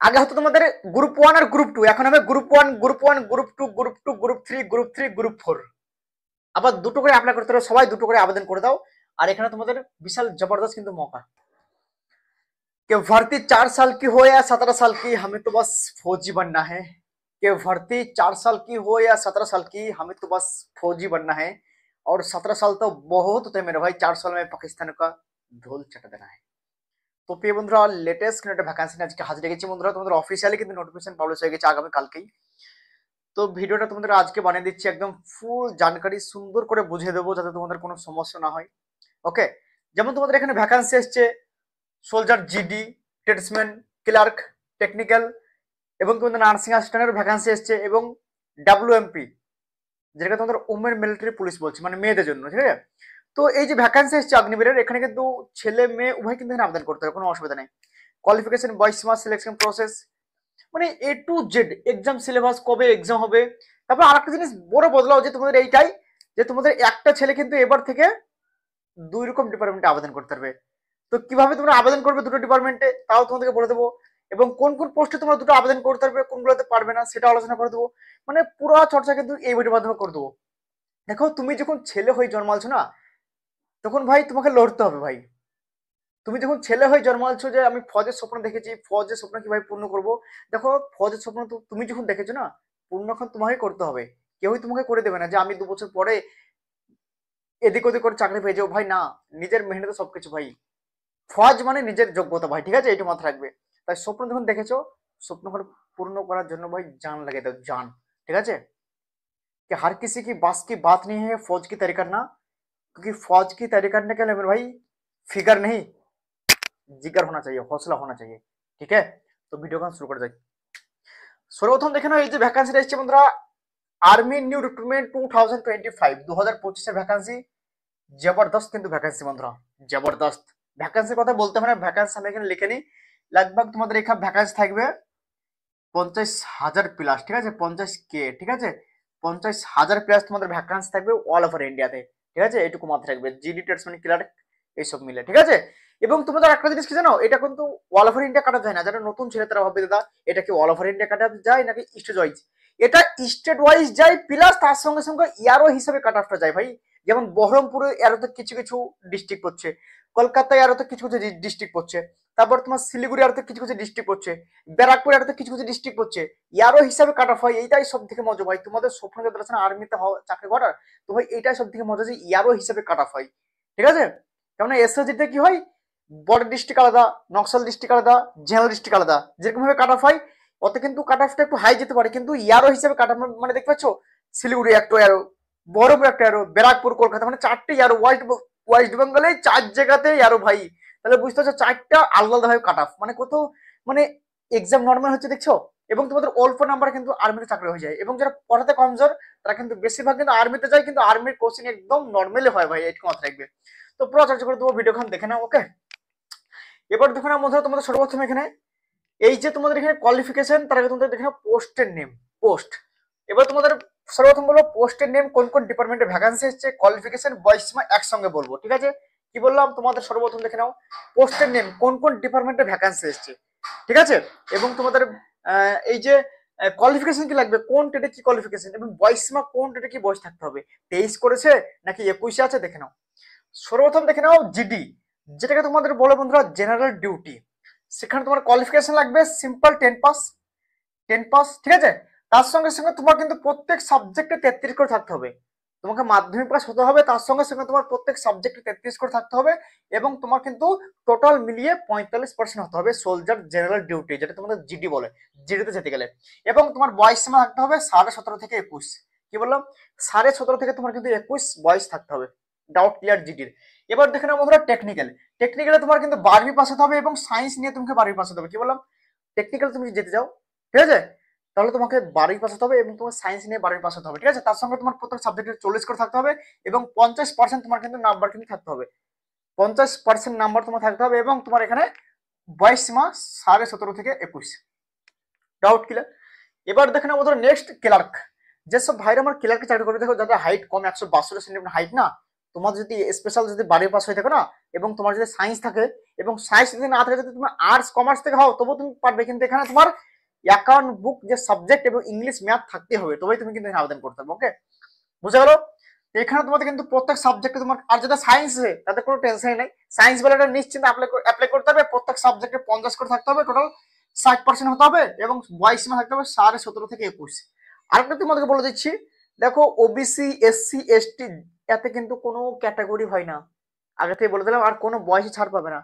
আগে হতো তোমাদের গ্রুপ 1 আর গ্রুপ 2, এখন হবে group 1, group 1, group 2, group 2, group 3, group 3, group 4। আবার দুটো করে অ্যাপ্লাই করতে হবে, সবাই দুটো করে আবেদন করে দাও। আর এখানে তোমাদের বিশাল জবরদস্ত কিন্তু মौका कि भर्ती 4 साल की हो या 17 साल की, हमें तो बस फौजी बनना है। कि भर्ती 4 साल की हो या 17 साल की, हमें तो बस फौजी बनना है। और 17 साल तो बहुत होते हैं मेरे भाई, 4 साल में पाकिस्तान का ধুল চাটা দেনা है। তো প্রিয় বন্ধুরা, লেটেস্ট একটা ভ্যাকান্সি নিয়ে আজকে হাজির গেছি বন্ধুরা। তোমাদের অফিসিয়ালি কিন্তু নোটিফিকেশন পাবলিশ হয়ে গেছে আগামী কালকেই। তো ভিডিওটা তোমাদের আজকে বানিয়ে দিচ্ছি, একদম ফুল জানকারি সুন্দর করে বুঝিয়ে দেবো যাতে তোমাদের কোনো সমস্যা না হয়। ওকে, যেমন তোমাদের এখানে ভ্যাকান্সি এসছে soldier GD, tradesman, clerk, technical এবং তোমাদের নার্সিং অ্যাসিস্ট্যান্টের ভ্যাকান্সি এসছে এবং ডাব্লিউএমপি, যেটাকে তোমাদের ওমেন মিলিটারি পুলিশ বলছে, মানে মেয়েদের জন্য, ঠিক আছে। তো এই যে ভ্যাকান্সি এসছে অগ্নিবীরের, এখানে কিন্তু ছেলে মেয়ে উভয় কিন্তু এখানে আবেদন করতে হবে, কোনো অসুবিধা নেই। কোয়ালিফিকেশন 22 মাস, সিলেকশন প্রসেস মানে এ টু জেড, এক্সাম সিলেবাস, কবে এক্সাম হবে। তারপর আরেকটা জিনিস বড় বদলাও যে তোমাদের এইটাই, যে তোমাদের একটা ছেলে কিন্তু এবার থেকে 2 রকম ডিপার্টমেন্টে আবেদন করতে পারবে। তো কিভাবে তোমরা আবেদন করবে দুটো ডিপার্টমেন্টে তাও তোমাদেরকে বলে দেবো, এবং কোন কোন পোস্টে তোমরা দুটো আবেদন করতে পারবে, কোনগুলোতে পারবে না সেটা আলোচনা করে দেবো। মানে পুরো চর্চা কিন্তু এই ভিডিওর মাধ্যমে করে দেবো। দেখো, তুমি যখন ছেলে হয়ে জন্মালছো না, তখন ভাই তোমাকে লড়তে হবে ভাই। তুমি যখন ছেলে হয়ে জন্মালছো যে আমি ফৌজের স্বপ্ন দেখেছি, ফৌজের স্বপ্ন কিভাবে পূর্ণ করবো, দেখো ফৌজের স্বপ্ন তো তুমি যখন দেখেছো না, পূর্ণ এখন তোমাকে করতে হবে। কেউই তোমাকে করে দেবে না যে আমি 2 বছর পরে এদিক ওদিক করে চাকরি পেয়ে যাবো, ভাই না। নিজের মেহনতে সবকিছু ভাই। ফৌজ মানে নিজের যোগ্যতা ভাই, ঠিক আছে, এইটু মাথায় রাখবে। তাই স্বপ্ন যখন দেখেছো, স্বপ্ন পূর্ণ করার জন্য ভাই জান লাগে দাও, জান, ঠিক আছে। कि हर किसी की बस की बात नहीं है फौज की तैयारी करना, क्योंकि फौज की तैयारी करने के लिए मेरे भाई फिगर नहीं, जिगर होना चाहिए, हौसला होना चाहिए, ठीक है। तो ভিডিও গান শুরু করে যাই। সর্বপ্রথম দেখে নাও এই যে ভ্যাকান্সিটা এসেছে বন্ধুরা, আর্মি নিউ রিক্রুটমেন্ট 2025, 2025 এর ভ্যাকান্সি। জবরদস্ত কিন্তু ভ্যাকান্সি বন্ধুরা, জবরদস্ত ভ্যাকান্সির কথা বলতে হয় না, ভ্যাকান্সি আমি এখানে লিখে নিই। लगभग তোমাদের এখানে ভ্যাকান্সি থাকবে 50,000 প্লাস, ঠিক আছে, 50K, ঠিক আছে, 50,000 প্লাস তোমাদের ভ্যাকান্সি থাকবে অল ওভার ইন্ডিয়াতে, ঠিক আছে, এইটুকু মাথায় রাখবে। জিডি, ট্রেডসম্যান, ক্লার্ক এইসব মিলে, ঠিক আছে। এবং তোমাদের একটা জিনিস কি জানো, এটা কিন্তু অল ওভার ইন্ডিয়া কাটা যায় না। যারা নতুন ছেলে তারা ভাববে দাদা এটা কি অল ওভার ইন্ডিয়া কাটা যায় নাকি স্টেট ওয়াইজ। এটা স্টেট ওয়াইজ যায়, প্লাস তার সঙ্গে সঙ্গে ইয়ারো হিসাবে কাট অফটা যায় ভাই। যেমন বহরমপুরে এরও তো কিছু কিছু ডিস্ট্রিক্ট পড়ছে, কলকাতায় আরো তো কিছু কিছু ডিস্ট্রিক্ট পড়ছে, তারপর তোমার শিলিগুড়ি আরো তো কিছু কিছু ডিস্ট্রিক্ট পড়ছে, ব্যারাকপুর আরো তো কিছু কিছু ডিস্ট্রিক্ট পড়ছে। ইয়ারও হিসাবে কাট অফ হয়, এইটাই সব থেকে মজা ভাই। তোমাদের স্বপ্ন যাদের আছে না আর্মিতে চাকরি করার, তো ভাই এইটাই সব থেকে মজা যে ইয়ারও হিসাবে কাট অফ হয়, ঠিক আছে। কেননা এসএসজিতে কি হয়, বর্ডার ডিস্ট্রিক্ট আলাদা, নকশাল ডিস্ট্রিক্ট আলাদা, জেনারেল ডিস্ট্রিক্ট আলাদা, যেরকম ভাবে কাট অফ হয় ওতে কিন্তু কাট অফটা একটু হাই যেতে পারে, কিন্তু ইয়ারও হিসাবে কাট অফ মানে দেখতে পাচ্ছ, শিলিগুড়ি একটা এরো, বহরমপুর একটা এরো, ব্যারাকপুর, কলকাতা, মানে 4টে ইয়ারো, ওয়েস্ট বেঙ্গলে 4 জায়গাতে ইয়ারো ভাই। তাহলে বুঝতে পারছো 4টা আলাদা আলাদাভাবে কাট অফ, মানে কত, মানে এক্সাম নর্মাল হচ্ছে দেখছো। এবং তোমাদের অল্প নাম্বার কিন্তু আর্মিতে চাকরি হয়ে যায়, এবং যারা পড়াতে কমজোর তারা কিন্তু বেশিরভাগ কিন্তু আর্মিতে যায়, কিন্তু আর্মির কোচিং একদম নর্মালি হয় ভাই, একটু মাথায় রাখবে। তো পুরো চর্চা করে দেবো, ভিডিওখান দেখে নাও, ওকে। এবার দেখো না বন্ধুরা, তোমাদের সর্বপ্রথম এখানে এই যে তোমাদের এখানে কোয়ালিফিকেশন, তার আগে তোমাদের দেখে পোস্টের নেম, পোস্ট। এবার তোমাদের সর্বপ্রথম বলবো পোস্টের নেম, কোন কোন ডিপার্টমেন্টে ভ্যাকান্সি এসেছে, কোয়ালিফিকেশন, বয়স সীমা একসঙ্গে বলবো, ঠিক আছে। কি বললাম, তোমাদের সর্বপ্রথম দেখে নাও পোস্টের নেম, কোন কোন ডিপার্টমেন্টে ভ্যাকান্সি এসেছে, ঠিক আছে। এবং তোমাদের এই যে কোয়ালিফিকেশন কি লাগবে, কোন টেটে কি কোয়ালিফিকেশন, এবং বয়স সীমা কোন টেটে কি বয়স থাকতে হবে, 23 করেছে নাকি 21 আছে, দেখে নাও। সর্বপ্রথম দেখে নাও জিডি, যেটাকে তোমাদের বলে বন্ধুরা জেনারেল ডিউটি। সেখানে তোমার কোয়ালিফিকেশন লাগবে সিম্পল 10 পাস, 10 পাস, ঠিক আছে। তার সঙ্গে সঙ্গে তোমার কিন্তু প্রত্যেক সাবজেক্টে 33 করে থাকতে হবে। তোমাকে মাধ্যমিক পাস হতে হবে, তার সঙ্গে সঙ্গে তোমার প্রত্যেক সাবজেক্টে 33 করে থাকতে হবে, এবং তোমার কিন্তু টোটাল মিলিয়ে 45% হতে হবে সোলজার জেনারেল ডিউটি, যেটা তোমাদের জিডি বলে, জিডিতে যেতে গেলে। এবং তোমার বয়স সীমা থাকতে হবে 17.5 থেকে 21। কি বললাম, 17.5 থেকে তোমার কিন্তু 21 বয়স থাকতে হবে। ডাউট ক্লিয়ার জিডির। এবার দেখে নাও বন্ধুরা টেকনিক্যাল, টেকনিক্যালে তোমার কিন্তু 12वीं পাস হতে হবে, এবং সায়েন্স নিয়ে তোমাকে 12वीं পাস হতে হবে। কি বললাম, টেকনিক্যাল তুমি যেতে যাও, ঠিক আছে, তাহলে তোমাকে 12वीं পাস হতে হবে, এবং তোমার সায়েন্স নিয়ে 12वीं পাস হতে হবে, ঠিক আছে। তার সঙ্গে তোমার প্রত্যেক সাবজেক্টে 40 করে থাকতে হবে, এবং 50% তোমার কিন্তু নাম্বার কিন্তু থাকতে হবে, 50% নাম্বার তোমার থাকতে হবে, এবং তোমার এখানে বয়স সীমা 17.5 থেকে 21। Doubt clear. এবার দেখে নেবো ধরো নেক্সট ক্লার্ক, যেসব ভাইরা আমার ক্লার্কে চাকরি করে, দেখো যাদের হাইট কম, 162 সেন্টিমিটার হাইট না, তোমার যদি স্পেশাল যদি 12 পাস হয়ে থাকে না, এবং তোমার যদি সায়েন্স থাকে, এবং সায়েন্স যদি না থাকে, যদি তুমি আর্টস কমার্স থেকে হও তবু তুমি পারবে, কিন্তু এখানে তোমার অ্যাকাউন্ট বুক যে সাবজেক্ট এবং ইংলিশ ম্যাথ থাকতে হবে, তবেই তুমি কিন্তু এখানে আবেদন করতে হবে। ওকে, বুঝে গেল? এখানে তোমাদের কিন্তু প্রত্যেক সাবজেক্টে তোমার, আর যেটা সায়েন্স আছে তাদের কোনো টেনশনই নেই, সায়েন্স বেলাটা নিশ্চিন্তে অ্যাপ্লাই করতে হবে। প্রত্যেক সাবজেক্টে 50 করে থাকতে হবে, টোটাল 60% হতে হবে, এবং বয়স সীমা থাকতে হবে 17.5 থেকে 21। আরেকটা তোমাদেরকে বলে দিচ্ছি, দেখো ওবিসি এসসি এসটি এতে কিন্তু কোনো ক্যাটাগরি হয় না, আগে থেকে বলে দিলাম, আর কোনো বয়সে ছাড় পাবে না।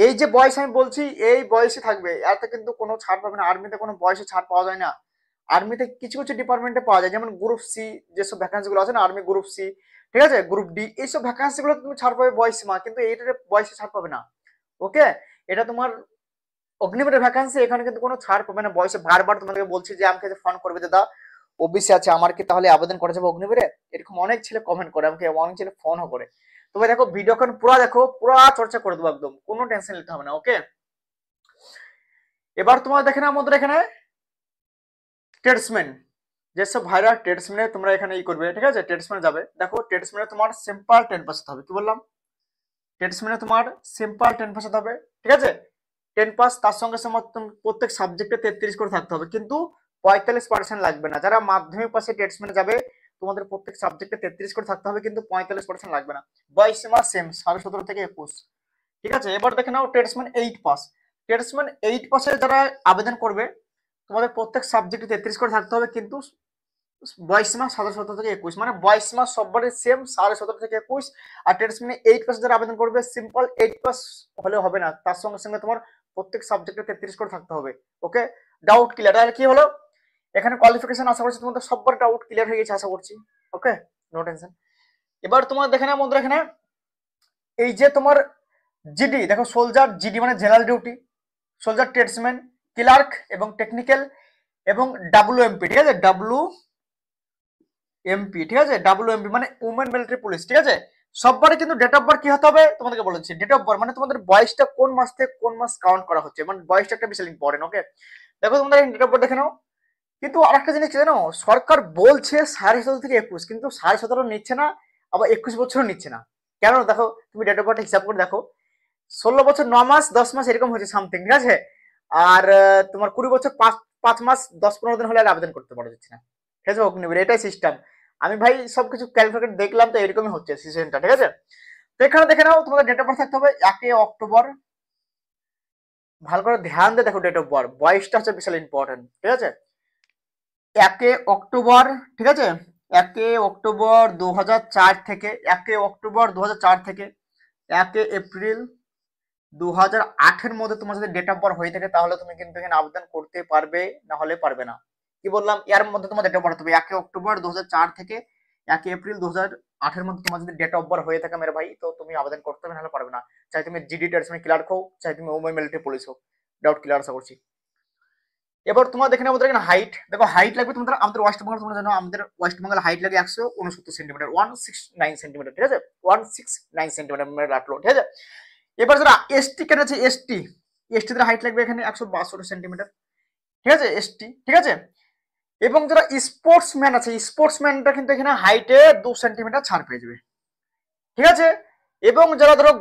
এই যে বয়স আমি বলছি এই বয়সে থাকবে, এতে কিন্তু কোনো ছাড় পাবে না। আর্মিতে কোনো বয়সে ছাড় পাওয়া যায় না। আর্মিতে কিছু কিছু ডিপার্টমেন্টে পাওয়া যায়, যেমন গ্রুপ সি যেসব ভ্যাকান্সি গুলো আছে না, আর্মি গ্রুপ সি, ঠিক আছে, গ্রুপ ডি, এইসব ভ্যাকান্সি গুলো তুমি ছাড় পাবে বয়স সীমা, কিন্তু এইটার বয়সে ছাড় পাবে না। ওকে, এটা তোমার অগ্নিবীরের ভ্যাকান্সি, এখানে কিন্তু কোনো ছাড় পাবে না বয়সে। বারবার তোমাদেরকে বলছি যে আমাকে ফোন করবে, দাদা ওবিসি আছে আমার, কি তাহলে আবেদন করা যাবে অগ্নিবীরে? এরকম অনেক ছেলে কমেন্ট করে, আমাকে অনেক ছেলে ফোনও করে। তবে দেখো ভিডিওখন পুরো দেখো, পুরো চর্চা করে দেবো একদম, কোনো টেনশন নিতে হবে না। ওকে, এবার তোমার দেখে না আমাদের এখানে ট্রেডসম্যান, যেসব ভাইরা ট্রেডসম্যানে তোমরা এখানে ই করবে, ঠিক আছে, ট্রেডসম্যানে যাবে। দেখো ট্রেডসম্যানে তোমার সিম্পল 10% হবে, কি বললাম, ট্রেডসম্যানে তোমার সিম্পল 10% হবে, ঠিক আছে, 10 পাস। তার সঙ্গে সঙ্গে প্রত্যেক সাবজেক্টে 33 করে থাকতে হবে, কিন্তু 45% লাগবে না। যারা মাধ্যমিক পাশে ট্রেডসম্যানে যাবে তোমাদের প্রত্যেক সাবজেক্টে 33 করে থাকতে হবে, কিন্তু 45% লাগবে না। বয়স সীমা সেম 17.5 থেকে 21, ঠিক আছে। এবার দেখে নাও ট্রেডসম্যান 8 পাস, ট্রেডসম্যান 8 পাসে যারা আবেদন করবে তোমাদের প্রত্যেক সাবজেক্টে 33 করে থাকতে হবে, কিন্তু বয়স সীমা 17.5 থেকে 21, মানে বয়স সীমা সববারই সেম 17.5 থেকে 21। আর ট্রেডসম্যানে 8 পাস যারা আবেদন করবে সিম্পল 8 পাস হলে হবে না, তার সঙ্গে সঙ্গে তোমার প্রত্যেক সাবজেক্টে 33 করে থাকতে হবে। ওকে, ডাউট ক্লিয়ার? তাহলে কি হলো, এখানে কোয়ালিফিকেশন আশা করছি তোমাদের সববার ডাউট ক্লিয়ার হয়ে গেছে আশা করছি। ওকে, নো টেনশন। এবার তোমার দেখে নাও বন্ধুরা, এখানে এই যে তোমার জিডি, দেখো সোলজার জিডি মানে general duty, soldier, tradesman, clerk এবং টেকনিক্যাল, এবং ডাব্লিউএমপি, ঠিক আছে, ডাব্লিউএমপি, ঠিক আছে, ডাব্লিউএমপি মানে উমেন মিলিটারি পুলিশ, ঠিক আছে। সববারে কিন্তু ডেট অফ বার্থ কি হতে হবে তোমাদেরকে বলেছি, ডেট অফ বার্থ মানে তোমাদের বয়সটা কোন মাস থেকে কোন মাস কাউন্ট করা হচ্ছে, মানে বয়সটা একটা বিশাল ইম্পর্টেন্ট। ওকে, দেখো তোমাদের ডেট অফ বার্থ দেখে নাও। কিন্তু আরেকটা জিনিস কি জানো, সরকার বলছে 17.5 থেকে 21, কিন্তু 17.5 নিচ্ছে না, আবার 21 বছরও নিচ্ছে না। কেন দেখো, তুমি ডেট অফ বার্থ হিসাব করে দেখো, 16 বছর 9 মাস 10 মাস এরকম হচ্ছে সামথিং, ঠিক আছে। আর তোমার 20 বছর 5 মাস 10-15 দিন হলে আর আবেদন করতে পারা যাচ্ছে না, ঠিক আছে, অগ্নিবীর এটাই সিস্টেম। আমি ভাই সবকিছু ক্যালকুলেট দেখলাম, তো এরকমই হচ্ছে সিস্টেমটা, ঠিক আছে। তো এখানে দেখে নাও তোমাদের ডেট অফ বার্থ থাকতে হবে 1 অক্টোবর, ভালো করে ধ্যান দিয়ে দেখো ডেট অফ বার্থ, বয়সটা হচ্ছে বিশাল ইম্পর্টেন্ট, ঠিক আছে। 1 অক্টোবর, ঠিক আছে, 1 অক্টোবর 2004 থেকে, 1 অক্টোবর 2004 থেকে 1 এপ্রিল 2008 মধ্যে তোমার যদি ডেট অফ বার্থ হয়ে থাকে, তাহলে তুমি কিন্তু এখানে আবেদন করতে পারবে, না হলে পারবে না। কি বললাম, এর মধ্যে তোমার ডেট অফ বার্থ হবে 1 অক্টোবর 2004 থেকে 1 এপ্রিল 2008 মধ্যে তোমার যদি ডেট অফ বার্থ হয়ে থাকে মেরে ভাই, তো তুমি আবেদন করতে হবে, নাহলে পারবে না। চাই তুমি জিডি ট্রেডসম্যান ক্লার্ক হোক, চাই তুমি ওমেন মিলিটারি পুলিশ হোক, ডাউট ক্লিয়ার আশা করছি। এবার তোমার দেখে নেবো এখানে হাইট, দেখো হাইট লাগবে তোমাদের, আমাদের ওয়েস্ট বেঙ্গল তোমরা জানো, আমাদের ওয়েস্ট বেঙ্গল হাইট লাগে 169 সেন্টিমিটার, 169 সেন্টিমিটার, ঠিক আছে, 169 সেন্টিমিটার রাখলো, ঠিক আছে। এবার যারা এসটি কেন আছে, এসটি দের হাইট লাগবে এখানে 162 সেন্টিমিটার, ঠিক আছে, এসটি, ঠিক আছে। এবং যারা স্পোর্টসম্যান আছে, স্পোর্টসম্যানটা কিন্তু এখানে হাইটে 2 সেন্টিমিটার ছাড় পেয়ে যাবে, ঠিক আছে। এবং যারা ধরো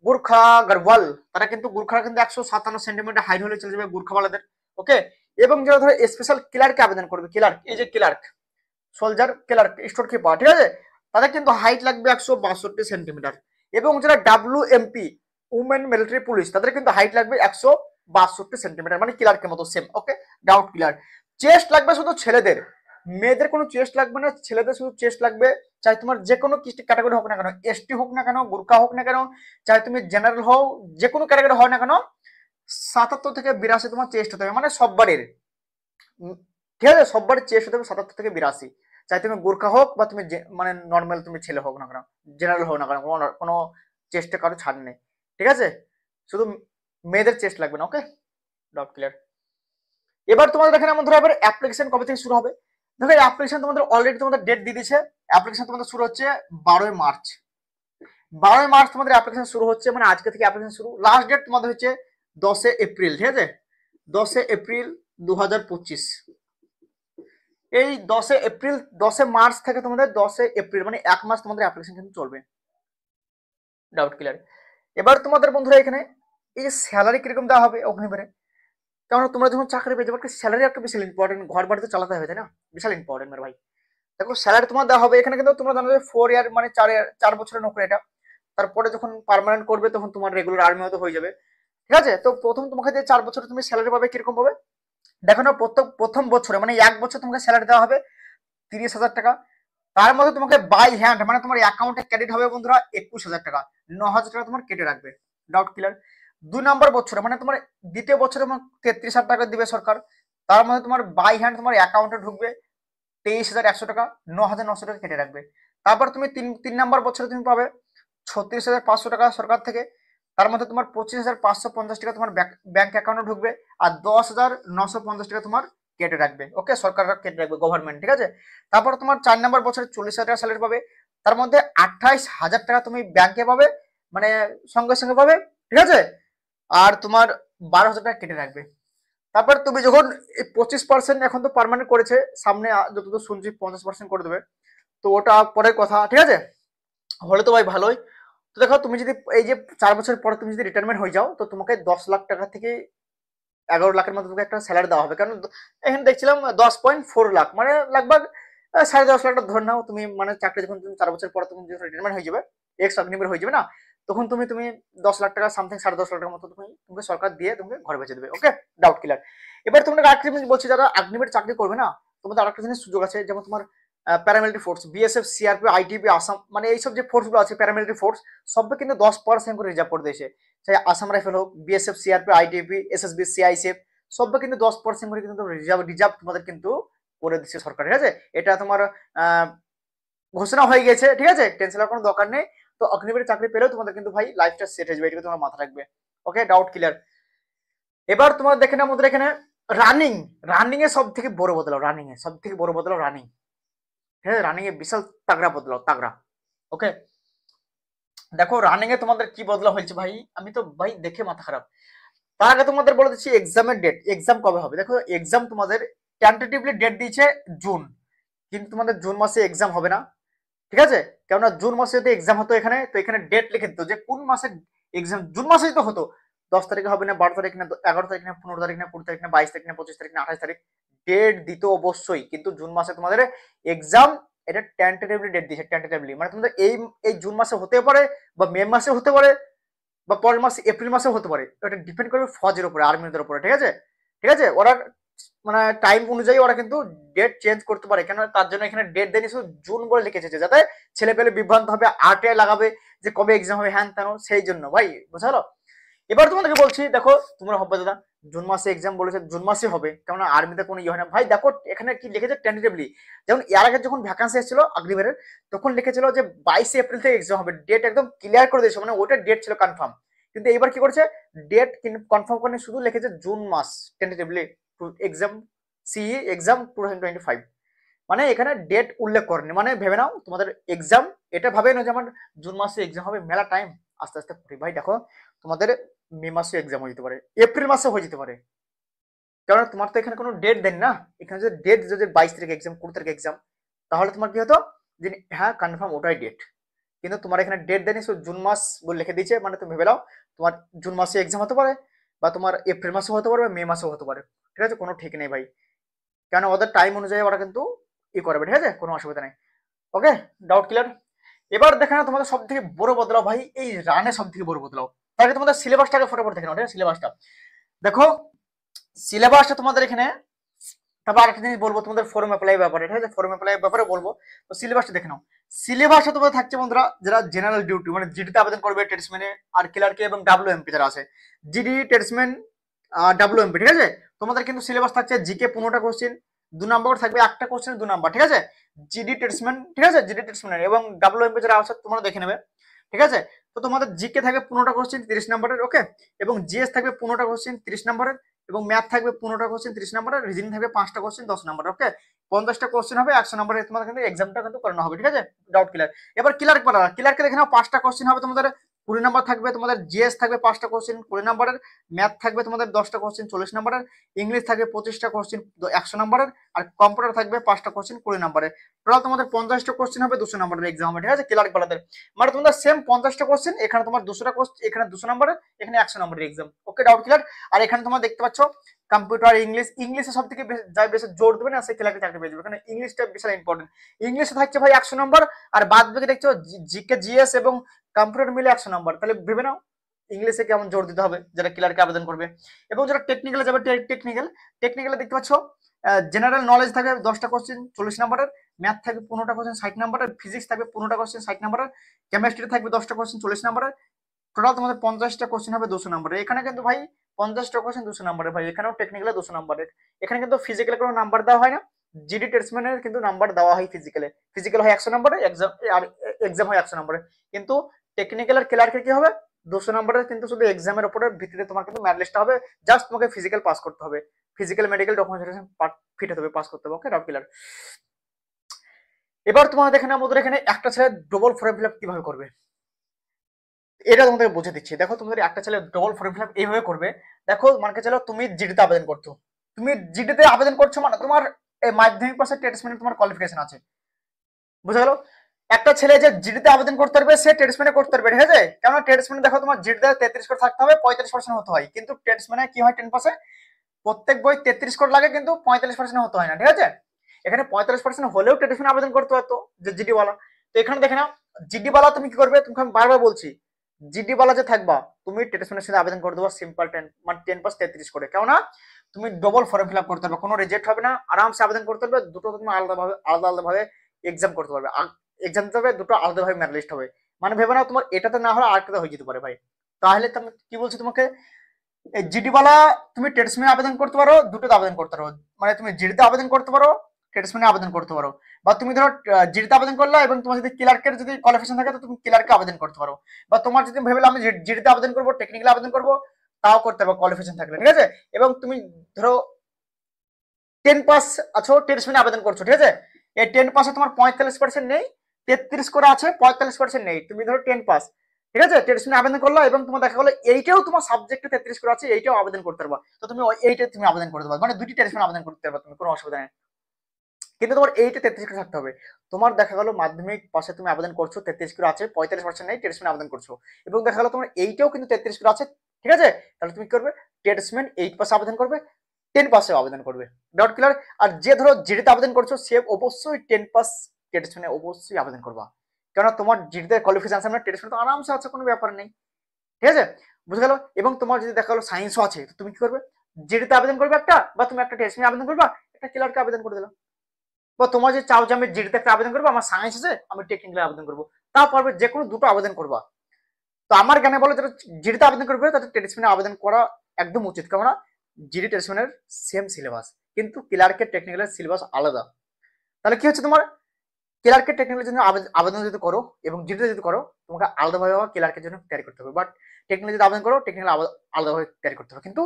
গুর্খা গরওয়াল, তারা কিন্তু গুর্খারা কিন্তু 157 সেন্টিমিটার হাইট হলে চলে যাবে গুর্খাওয়ালাদের। ওকে, এবং যারা ধরো স্পেশাল ক্লার্কে আবেদন করবে, ক্লার্ক, এই যে clerk, soldier, clerk, store keeper, ঠিক আছে, তাদের কিন্তু হাইট লাগবে 162 সেন্টিমিটার। এবং যারা ডাব্লিউএমপি উমেন মিলিটারি পুলিশ, তাদের কিন্তু হাইট লাগবে 162 সেন্টিমিটার, মানে ক্লার্কের মতো সেম। ওকে, ডাউট ক্লিয়ার। চেস্ট লাগবে শুধু ছেলেদের, মেয়েদের কোনো চেস্ট লাগবে না, ছেলেদের শুধু চেস্ট লাগবে। চাই তোমার যে কোনো ক্যাটাগরি হোক না কেন, এসটি হোক না কেন, গুর্খা হোক না কেন, চাই তুমি জেনারেল হও, যে কোনো ক্যাটাগরি হয় না কেন, 77 থেকে 82 তোমার চেস্ট হতে হবে, মানে সববারের, ঠিক আছে, সববারের চেস্ট হতে হবে 77 থেকে 82। চাই তুমি গুর্খা হোক বা তুমি মানে নর্মাল তুমি ছেলে হোক না কেন, জেনারেল হোক না কেন, কোনো চেস্টে কারো ছাড় নেই, ঠিক আছে, শুধু মেয়েদের চেস্ট লাগবে না। ওকে, ডাউট ক্লিয়ার। এবার তোমাদের দেখেন এমন ধরো, এবার অ্যাপ্লিকেশন কবে থেকে শুরু হবে, দেখো অ্যাপ্লিকেশন তোমাদের অলরেডি তোমাদের ডেট দিয়ে দিয়েছে। অ্যাপ্লিকেশন তোমাদের শুরু হচ্ছে 12 মার্চ, 12 মার্চ তোমাদের অ্যাপ্লিকেশন শুরু হচ্ছে, মানে আজকে থেকে অ্যাপ্লিকেশন শুরু। লাস্ট ডেট তোমাদের হচ্ছে 10 এপ্রিল, ঠিক আছে, 10 এপ্রিল 2025। এই 10 এপ্রিল, 10 মার্চ থেকে তোমাদের 10 এপ্রিল, মানে 1 মাস তোমাদের অ্যাপ্লিকেশন কিন্তু চলবে। Doubt clear. এবার তোমাদের বন্ধুরা এখানে এই যে স্যালারি কিরকম দেওয়া হবে অগ্নিবীরে, কেননা তোমরা যখন চাকরি পেয়ে যাবে স্যালারি একটা বিশাল ইম্পর্টেন্ট, ঘর বাড়ি তো চালাতে হবে তাই না, বিশাল ইম্পর্টেন্ট মেরে ভাই। দেখো স্যালারি তোমার দেওয়া হবে এখানে, কিন্তু তোমরা জানো যে 4 ইয়ার মানে 4 বছরের নৌকরি এটা। তারপরে যখন পার্মানেন্ট করবে তখন তোমার রেগুলার আর্মি মতো হয়ে যাবে, ঠিক আছে। তো প্রথম তোমাকে যে 4 বছরে তুমি স্যালারি পাবে কিরকম পাবে, দেখো না, প্রথম বছরে মানে 1 বছর তোমাকে স্যালারি দেওয়া হবে 30,000 টাকা। তার মধ্যে তোমাকে বাই হ্যান্ড মানে তোমার অ্যাকাউন্টে ক্রেডিট হবে বন্ধুরা 21,000 টাকা, 9,000 টাকা তোমার কেটে রাখবে। Doubt clear. 2 নম্বর বছরে মানে তোমার দ্বিতীয় বছরে তোমার 33,000 টাকা দিবে সরকার, তার মধ্যে তোমার বাই হ্যান্ড তোমার অ্যাকাউন্টে ঢুকবে 23,100 টাকা, 9,900 টাকা কেটে রাখবে। তারপর তুমি তিন নম্বর বছরে তুমি পাবে 36,500 টাকা সরকার থেকে, তার মধ্যে তোমার 25,550 টাকা তোমার ব্যাংক অ্যাকাউন্টে ঢুকবে, আর 10,950 টাকা তোমার কেটে রাখবে। ওকে, সরকাররা কেটে রাখবে, গভর্নমেন্ট, ঠিক আছে। তারপর তোমার 4 নম্বর বছরে 40,000 টাকা স্যালারি পাবে, তার মধ্যে 28,000 টাকা তুমি ব্যাংকে পাবে, মানে সঙ্গে সঙ্গে পাবে, ঠিক আছে। আর তোমার 12,000 টাকা কেটে রাখবে। তারপর তুমি যখন 25%, এখন তো পার্মানেন্ট করেছে, সামনে যতদূর শুনছি 50% করে দেবে, তো ওটা পরের কথা, ঠিক আছে। হলে তো ভাই ভালোই। তো দেখো তুমি যদি এই যে 4 বছর পরে তুমি যদি রিটায়ারমেন্ট হয়ে যাও, তো তোমাকে 10 লাখ টাকা থেকে 11 লাখের মধ্যে তোমাকে একটা স্যালারি দেওয়া হবে। কারণ এখানে দেখছিলাম 10.4 লাখ, মানে লাগভাগ 10.5 লাখ ধরে নাও তুমি, মানে চাকরি যখন তুমি 4 বছর পরে তুমি যখন রিটায়ারমেন্ট হয়ে যাবে, এক্স অগ্নিবীর হয়ে যাবে না, তখন তুমি 10 লাখ টাকা সামথিং 10.5 লাখ টাকার মতো তোমাকে সরকার দিয়ে তোমাকে ঘরে বেঁচে দেবে। ওকে, ডাউট ক্লিয়ার। এবার তোমাকে আরেকটা জিনিস বলছি, যারা অগ্নিবীর চাকরি করবে না, তোমাদের আরেকটা জিনিস সুযোগ আছে, যেমন তোমার paramilitary force, BSF, CRP, ITB, Assam, মানে এইসব যে ফোর্স গুলো আছে প্যারামিলিটারি ফোর্স, সবকে কিন্তু 10% করে রিজার্ভ করে দিয়েছে। চাই আসাম রাইফেল হোক, BSF, CRP, ITB, SSB, CISF, সবকে কিন্তু 10% করে কিন্তু রিজার্ভ তোমাদের কিন্তু করে দিচ্ছে সরকার, ঠিক আছে। এটা তোমার ঘোষণা হয়ে গেছে, ঠিক আছে, টেনশন করার কোনো দরকার নেই। তো অগ্নিবীর চাকরি পেলেও তোমাদের কিন্তু ভাই লাইফটা সেট হয়ে যাবে, এটা তোমার মাথা রাখবে। ওকে, ডাউট ক্লিয়ার। এবার তোমার দেখে না আমাদের এখানে রানিং, রানিং এ সব থেকে বড় বদলাও, রানিং এ সব থেকে বড় বদলাও রানিং, ঠিক আছে, রানিং এ বিশাল তাগড়া বদলাও, তাগড়া। ওকে, দেখো রানিং এ তোমাদের কি বদলাও হয়েছে ভাই, আমি তো ভাই দেখে মাথা খারাপ। তার আগে তোমাদের বলে দিচ্ছি এক্সামের ডেট, এক্সাম কবে হবে। দেখো এক্সাম তোমাদের টেন্টেটিভলি ডেট দিয়েছে জুন, কিন্তু তোমাদের জুন মাসে এক্সাম হবে না, ঠিক আছে। কেননা জুন মাসে যদি এক্সাম হতো এখানে, তো এখানে ডেট লিখে দিত যে কোন মাসে এক্সাম, জুন মাসেই তো হতো। 10 তারিখে হবে না, 12 তারিখ না, 11 তারিখ না, 15 তারিখ না, 20 তারিখ না, 22 তারিখ না, 25 তারিখ না, 28 তারিখ, ডেট দিত অবশ্যই। কিন্তু জুন মাসে তোমাদের এক্সাম, এটা টেন্টেটিভলি ডেট দিয়েছে, টেন্টেটিভলি মানে তোমাদের এই এই জুন মাসে হতে পারে, বা মে মাসে হতে পারে, বা পরের মাসে এপ্রিল মাসেও হতে পারে। এটা ডিপেন্ড করবে ফজের উপরে, আর্মিদের উপরে, ঠিক আছে, ঠিক আছে। ওরা মানে টাইম অনুযায়ী ওরা কিন্তু ডেট চেঞ্জ করতে পারে, কেন তার জন্য এখানে ডেট দেয়নি, শুধু জুন বলে লিখেছে, যাতে ছেলে পেলে বিভ্রান্ত হবে, আরটিআই লাগাবে যে কবে এক্সাম হবে, হ্যান তেন, সেই জন্য ভাই, বুঝা গেল। এবার তোমাদেরকে বলছি, দেখো তোমরা হবে দাদা জুন মাসে এক্সাম বলেছে, জুন মাসে হবে, কেননা আর্মিতে কোনো ইয়ে হয় না ভাই। দেখো এখানে কি লিখেছে টেন্টেটিভলি, যেমন এর আগে যখন ভ্যাকান্সি এসেছিল অগ্নিবীরের, তখন লিখেছিল যে 22 এপ্রিল থেকে এক্সাম হবে, ডেট একদম ক্লিয়ার করে দিয়েছে, মানে ওটা ডেট ছিল কনফার্ম। কিন্তু এবার কি করেছে, ডেট কনফার্ম করে শুধু লিখেছে জুন মাস টেন্টেটিভলি এক্সাম, সিই এক্সাম 2025, মানে এখানে ডেট উল্লেখ করেনি। মানে ভেবে নাও তোমাদের এক্সাম, এটা ভাবে না যে আমার জুন মাসে এক্সাম হবে, মেলা টাইম আস্তে আস্তে করি ভাই। দেখো তোমাদের মে মাসে এক্সাম হয়ে যেতে পারে, এপ্রিল মাসে হয়ে যেতে পারে, কারণ তোমার তো এখানে কোনো ডেট দেন না। এখানে যদি ডেট যদি 22 তারিখ এক্সাম, 20 তারিখ এক্সাম, তাহলে তোমার কি হতো যে হ্যাঁ কনফার্ম ওটাই ডেট। কিন্তু তোমার এখানে ডেট দেয়নি, শুধু জুন মাস বলে লিখে দিয়েছে, মানে তুমি ভেবে নাও তোমার জুন মাসে এক্সাম হতে পারে, বা তোমার এপ্রিল মাসে হতে পারে, বা মে মাসেও হতে পারে, ঠিক আছে, কোনো ঠিক নেই ভাই। কেন ওদের টাইম অনুযায়ী ওরা কিন্তু ই করবে, ঠিক আছে, কোনো অসুবিধা নেই। ওকে, ডাউট ক্লিয়ার। এবার দেখে না তোমাদের সব থেকে বড় বদলাও ভাই, এই রানে সব থেকে বড় বদলাও। তাহলে তোমাদের সিলেবাসটাকে ফটোফট দেখে নাও, ঠিক আছে, সিলেবাসটা দেখো। সিলেবাসটা তোমাদের এখানে, তারপর আরেকটা জিনিস বলবো তোমাদের ফর্ম অ্যাপ্লাই ব্যাপারে, ঠিক আছে, ফর্ম অ্যাপ্লাই ব্যাপারে বলবো। তো সিলেবাসটা দেখে নাও। সিলেবাসটা তোমাদের থাকছে বন্ধুরা, যারা জেনারেল ডিউটি মানে জিডিতে আবেদন করবে, ট্রেডসম্যানে আর ক্লার্কে এবং ডাব্লিউএমপি যারা আছে, জিডি, ট্রেডসম্যান, ডাব্লিউএমপি, ঠিক আছে। তোমাদের কিন্তু সিলেবাস থাকছে জিকে 15টা কোশ্চেন, 2 নম্বর থাকবে একটা কোশ্চেন 2 নম্বর, ঠিক আছে। জিডি ট্রেডসম্যান, ঠিক আছে, জিডি ট্রেডসম্যান এবং ডাব্লিউএমপি যারা আছে তোমরা দেখে নেবে, ঠিক আছে। তো তোমাদের জিকে থাকবে 15টা কোশ্চেন 30 নম্বরের, ওকে, এবং জিএস থাকবে 15টা কোশ্চেন 30 নম্বরের, এবং ম্যাথ থাকবে 15টা কোশ্চেন 30 নম্বরের, রিজনিং থাকবে 5টা কোশ্চেন 10 নম্বরের, ওকে। 50টা কোশ্চেন হবে 100 নম্বরের, তোমাদের কিন্তু এক্সামটা কিন্তু করানো হবে, ঠিক আছে, ডাউট ক্লিয়ার। এবার ক্লার্ক পারা, ক্লার্কে দেখে নাও 5টা কোশ্চেন হবে তোমাদের 20 নাম্বার থাকবে তোমাদের জিএস থাকবে 5টা কোশ্চেন 20 নাম্বারের, ম্যাথ থাকবে তোমাদের 10টা কোশ্চেন 40 নাম্বারের, ইংলিশ থাকবে 25টা কোশ্চেন 100 নাম্বারের, আর কম্পিউটার থাকবে 5টা কোশ্চেন 20 নাম্বারের। টোটাল তোমাদের 50টা কোশ্চেন হবে 200 নাম্বারের এক্সাম হবে, ঠিক আছে, ক্লার্ক বালাদের। মানে তোমাদের সেম 50টা কোশ্চেন, এখানে তোমার 200টা কোশ্চেন, এখানে 200 নাম্বারের, এখানে 100 নাম্বারের এক্সাম। ওকে, ডাউট ক্লিয়ার? আর এখানে তোমরা দেখতে পাচ্ছ কম্পিউটার, ইংলিশে সব থেকে যাই বেশি জোর দেবে না, সেই ক্লার্কে চাকরি পেয়ে যাবে, কারণ ইংলিশটা বিশাল ইম্পর্টেন্ট। ইংলিশে থাকছে ভাই 100 নাম্বার, আর বাদ বাকি দেখছো জিকে, জিএস এবং কম্পিউটার মিলে 100 নাম্বার। তাহলে ভেবে নাও ইংলিশে কেমন জোর দিতে হবে যারা ক্লার্কে আবেদন করবে। এবং যারা টেকনিক্যালে যাবে, টেকনিক্যালে দেখতে পাচ্ছ জেনারেল নলেজ থাকবে 10টা কোশ্চেন 40 নাম্বারের, ম্যাথ থাকবে 15টা কোশ্চেন 60 নাম্বারের, ফিজিক্স থাকবে 15টা কোশ্চেন 60 নাম্বারের, কেমিস্ট্রি থাকবে 10টা কোশ্চেন 40 নাম্বারের। টোটাল তোমাদের 50টা কোশ্চেন হবে 200 নাম্বারের। এখানে কিন্তু ভাই 50টা কোশ্চেন 200 নাম্বারের ভাই, এখানেও টেকনিক্যালে 200 নাম্বারের। এখানে কিন্তু ফিজিক্যালে কোনো নাম্বার দেওয়া হয় না, জিডি টেস্টম্যানের কিন্তু নাম্বার দেওয়া হয় ফিজিক্যালে। ফিজিক্যাল হয় 100 নাম্বারে, এক্সাম হয় 100 নাম্বারে। কিন্তু টেকনিক্যাল আর ক্লার্কের কি হবে 200 নাম্বারের, কিন্তু শুধু এক্সামের উপরে ভিত্তিতে তোমার কিন্তু ম্যারিট লিস্টটা হবে। জাস্ট তোমাকে ফিজিক্যাল পাস করতে হবে, ফিজিক্যাল মেডিকেল ডকুমেন্টেশন ফিট হতে হবে, পাস করতে হবে। ওকে, ডাউট ক্লিয়ার? এবার তোমাদের এখানে আমাদের এখানে একটা ছেলে ডবল ফর্ম ফিল আপ কিভাবে করবে এটা তোমাদের বুঝে দিচ্ছি। দেখো, তোমাদের একটা ছেলে ডবল ফর্ম ফিল আপ এইভাবে করবে। দেখো, মানকে চলো তুমি জিডিতে আবেদন করছো, তুমি জিডিতে আবেদন করছো মানে তোমার এই মাধ্যমিক পাশে টেস্টমেন্টে তোমার কোয়ালিফিকেশন আছে, বুঝা গেল? একটা ছেলে যে জিডিতে আবেদন করতে পারবে সে টেস্টমেন্টে করতে পারবে, ঠিক আছে? কেননা টেস্টমেন্টে দেখো তোমার জিডিতে 33 করে থাকতে হবে, 45% হতে হয়, কিন্তু টেস্টমেন্টে কি হয় 10%, প্রত্যেক বই 33 করে লাগে, কিন্তু 45% হতে হয় না, ঠিক আছে? এখানে 45% হলেও টেস্টমেন্টে আবেদন করতে হতো যে জিডি ওয়ালা। তো এখানে দেখে নাও জিডি ওয়ালা তুমি কি করবে, তুমি আমি বারবার বলছি জিডি ওয়ালা যে থাকবা তুমি টেস্টমেন্টের সাথে আবেদন করে দেবো সিম্পল 10 মানে 10 33 করে, কেননা তুমি ডবল ফর্ম ফিল আপ করতে পারবে, কোনো রিজেক্ট হবে না, আরামসে আবেদন করতে পারবে, দুটো তুমি আলাদা ভাবে এক্সাম করতে পারবে, এক্সাম দিতে হবে, দুটো আলাদা ভাবে মেরিট লিস্ট হবে। মানে ভেবে না তোমার এটাতে না হলে আরেকটাতে হয়ে যেতে পারে ভাই। তাহলে তুমি কি বলছি তোমাকে, এই জিডি বালা তুমি টেস্টমেন্টে আবেদন করতে পারো, দুটোতে আবেদন করতে পারো, মানে তুমি জিডিতে আবেদন করতে পারো, টেস্টমেন্টে আবেদন করতে পারো, বা তুমি ধরো জিডিতে আবেদন করলে এবং তোমার যদি ক্লার্কের যদি কোয়ালিফিকেশন থাকে তো তুমি ক্লার্কে আবেদন করতে পারো, বা তোমার যদি ভেবে আমি জিডিতে আবেদন করবো, টেকনিক্যালে আবেদন করবো, তাও করতে পারো কোয়ালিফিকেশন থাকলে, ঠিক আছে? এবং তুমি ধরো 10 পাস আছো, টেস্টমেন্টে আবেদন করছো, ঠিক আছে? এই 10 পাসে তোমার 45% নেই, 33 করে আছে, 45% নেই, তুমি ধরো 10 পাস, ঠিক আছে, টেস্টমেন্টে আবেদন করলো এবং তোমার দেখা গেলো এইটাও তোমার সাবজেক্টে 33 করে আছে, এইটাও আবেদন করতে পারবা, তো তুমি এইটাই তুমি আবেদন করতে পারবে, মানে দুটি টেস্টমেন্ট আবেদন করতে পারবে তুমি, কোনো অসুবিধা নেই। কিন্তু তোমার এইটা 33 করে থাকতে হবে। তোমার দেখা গেলো মাধ্যমিক পাশে তুমি আবেদন করছো 33 করে আছে, 45% নেই, টেস্টমেন্ট আবেদন করছো, এবং দেখা গেলো তোমার এইটাও কিন্তু 33 করে আছে, ঠিক আছে? তাহলে তুমি কি করবে, টেস্টমেন্ট 8 পাসে আবেদন করবে, 10 পাসে আবেদন করবে, ডাউট ক্লিয়ার? আর যে ধরো জিডিতে আবেদন করছো সে অবশ্যই 10 পাস টেস্টমেন্টে অবশ্যই আবেদন করবা, কেননা তোমার জিডিতে কোয়ালিফিকেশন আছে, টেস্টমেন্ট তো আরামসে আছে, কোনো ব্যাপার নেই, ঠিক আছে? বুঝে গেল? এবং তোমার যদি দেখা গেলো সায়েন্সও আছে, তো তুমি কি করবে, জিডিতে আবেদন করবে একটা, বা তুমি একটা টেস্টমেন্টে আবেদন করবা, একটা ক্লার্কে আবেদন করে দিলাম, বা তোমার যে চাও যে আমি জিডিতে একটা আবেদন করবো, আমার সায়েন্স আছে আমি টেকনিক্যালে আবেদন করবো, তাও পারবে, যে কোনো দুটো আবেদন করবা। তো আমার জ্ঞানে বলো যারা জিডিতে আবেদন করবে তাদের টেস্টমেন্টে আবেদন করা একদম উচিত, কেননা জিডি টেস্টমেন্টের সেম সিলেবাস, কিন্তু ক্লার্কের টেকনিক্যালের সিলেবাস আলাদা। তাহলে কি হচ্ছে, তোমার ক্লার্কের টেকনিক্যালের জন্য আবেদন যদি করো এবং জিডিতে যদি করো, তোমাকে আলাদাভাবে ক্লার্কের জন্য তৈরি করতে হবে, বাট টেকনিক্যাল যদি আবেদন করো টেকনিক্যাল আলাদাভাবে তৈরি করতে হবে। কিন্তু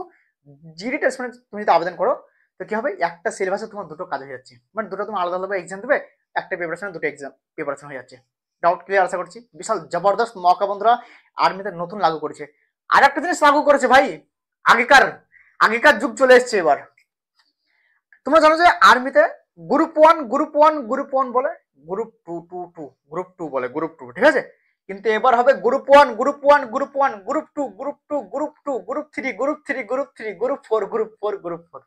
জিডি টেস্টমেন্ট তুমি যদি আবেদন করো তো কি হবে, একটা সিলেবাসে তোমার দুটো কাজ হয়ে যাচ্ছে, মানে দুটো তুমি আলাদা আলাদা এক্সাম দেবে, একটা প্রিপারেশনে দুটো এক্সাম প্রিপারেশন হয়ে যাচ্ছে। ডাউট ক্লিয়ার আশা করছি? বিশাল জবরদস্ত মৌকা বন্ধুরা আর্মিতে নতুন লাগু করেছে। আর একটা জিনিস লাগু করেছে ভাই, আগেকার আগেকার যুগ চলে এসছে এবার। তোমরা জানো যে আর্মিতে গ্রুপ 1 বলে, গ্রুপ 2 বলে, গ্রুপ 2, ঠিক আছে? কিন্তু এবার হবে গ্রুপ 1, গ্রুপ 2, গ্রুপ 3,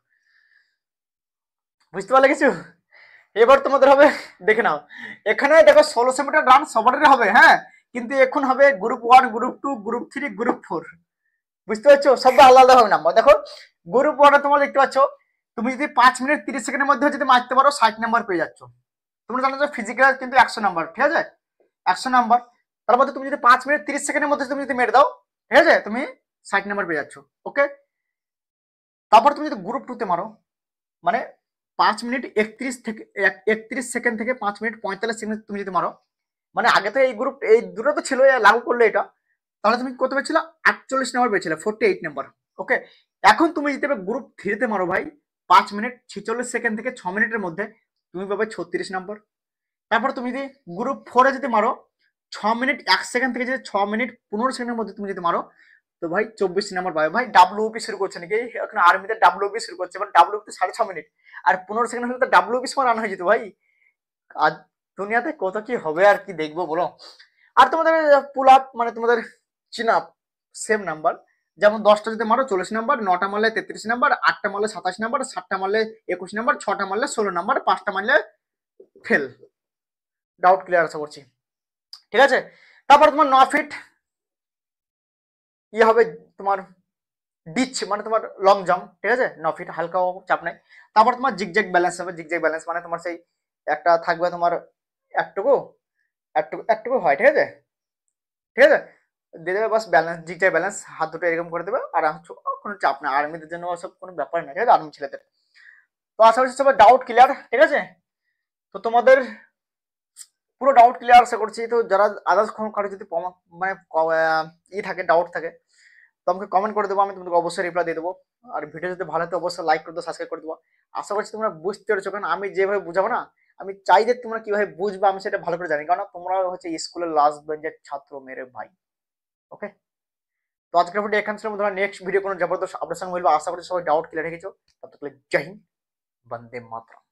বুঝতে পারলে কিছু? এবার তোমাদের হবে, দেখে নাও, এখানে দেখো 1600 মিটার রান সবারই হবে, হ্যাঁ, কিন্তু এখন হবে গ্রুপ 1, গ্রুপ 2, গ্রুপ 3, গ্রুপ 4, বুঝতে পারছো? সব আলাদা হবে নাম্বার। দেখো গ্রুপ 1 তোমরা দেখতে পাচ্ছ, তুমি যদি 5 মিনিট 30 সেকেন্ডের মধ্যে যদি মারতে পারো 60 নাম্বার পেয়ে যাচ্ছ। তোমরা জানো যে ফিজিক্যাল কিন্তু 100 নাম্বার, ঠিক আছে? 100 নাম্বার, তার মধ্যে তুমি যদি 5 মিনিট 30 সেকেন্ডের মধ্যে তুমি যদি মেরে দাও, ঠিক আছে, তুমি 60 নাম্বার পেয়ে যাচ্ছ। ওকে, তারপর তুমি যদি গ্রুপ 2 তে মারো, মানে 5 মিনিট 31 সেকেন্ড থেকে 5 মিনিট 45 সেকেন্ড তুমি যদি মারো, মানে আগে তো এই দুটো তো ছিল, লাগু করলে এটা, তাহলে তুমি কত পেয়েছিলে, 48 নাম্বার পেয়েছিলে, 48 নাম্বার। ওকে, এখন তুমি যদি গ্রুপ 3 তে মারো ভাই, 5 মিনিট 46 সেকেন্ড থেকে 6 মিনিটের মধ্যে তুমি পাবে 36 নাম্বার। তারপর তুমি যদি গ্রুপ 4 যদি মারো 6 মিনিট 1 সেকেন্ড থেকে যদি 6 মিনিট 15 সেকেন্ডের মধ্যে তুমি যদি মারো, তো ভাই 24 নাম্বার পাবে। ভাই ডাব্লিউপি শুরু করছে নাকি এখন আর্মিতে? ডাব্লিউপি শুরু করছে মানে ডাব্লিউপি 6.5 মিনিট, আর 15 সেকেন্ড হলে তো ডাব্লিউপি সময় রান হয়ে যেত ভাই। আর দুনিয়াতে কত কি হবে আর কি দেখবো বলো। আর তোমাদের পুল আপ মানে তোমাদের চিন আপ সেম নাম্বার, যেমন 10টা যদি মারো 40 নাম্বার, 9টা মারলে 33 নাম্বার, 8টা মারলে 27 নাম্বার, 7টা মারলে 21 নাম্বার, 6টা মারলে 16 নাম্বার, 5টা মারলে ফেল। ডাউট ক্লিয়ার আশা করছি, ঠিক আছে। তারপর তোমার 9 ফিট ইয়ে হবে তোমার ডিচ মানে তোমার লং জাম্প, ঠিক আছে, 9 ফিট হালকাও চাপ নাই। তারপর তোমার জিগজ্যাগ ব্যালেন্স হবে। জিগজ্যাগ ব্যালেন্স মানে তোমার সেই একটা থাকবে তোমার একটুকু একটুকু একটুকু হয়, ঠিক আছে, ঠিক আছে, দিয়ে দেবে বাস ব্যালেন্স, জিগজ্যাগ ব্যালেন্স, হাত দুটো এরকম করে দেবে আর কোনো চাপ না। আর্মিদের জন্য সব কোনো ব্যাপার না, ঠিক আছে, আর্মি ছেলেদের। তো আশা করছি সবার ডাউট ক্লিয়ার, ঠিক আছে। তো তোমাদের পুরো ডাউট ক্লিয়ার আশা করছি। তো যারা আদার্স কারো যদি মানে ই থাকে, ডাউট থাকে, তো আমাকে কমেন্ট করে দেবো, আমি তোমাকে অবশ্যই রিপ্লাই দিয়ে দেবো। আর ভিডিও যদি ভালো লাগে অবশ্যই লাইক করে দেবো, সাবস্ক্রাইব করে দেবো। আশা করছি তোমরা বুঝতে পেরেছো, কারণ আমি যেভাবে বুঝাবো না, আমি চাই যে তোমরা কিভাবে বুঝবে আমি সেটা ভালো করে জানি, কারণ তোমরা হচ্ছে স্কুলের লাস্ট বেঞ্চের ছাত্র মেরে ভাই। ওকে, তো আজকের ভিডিও এখান থেকে ধরো নেক্সট ভিডিও কোনো জবরদস্ত আপনার সঙ্গে মিলবো। আশা করছি সবাই ডাউট ক্লিয়ার হয়ে গেছো। ততক্ষণ জয় হিন্দ, বন্দে মাতরম।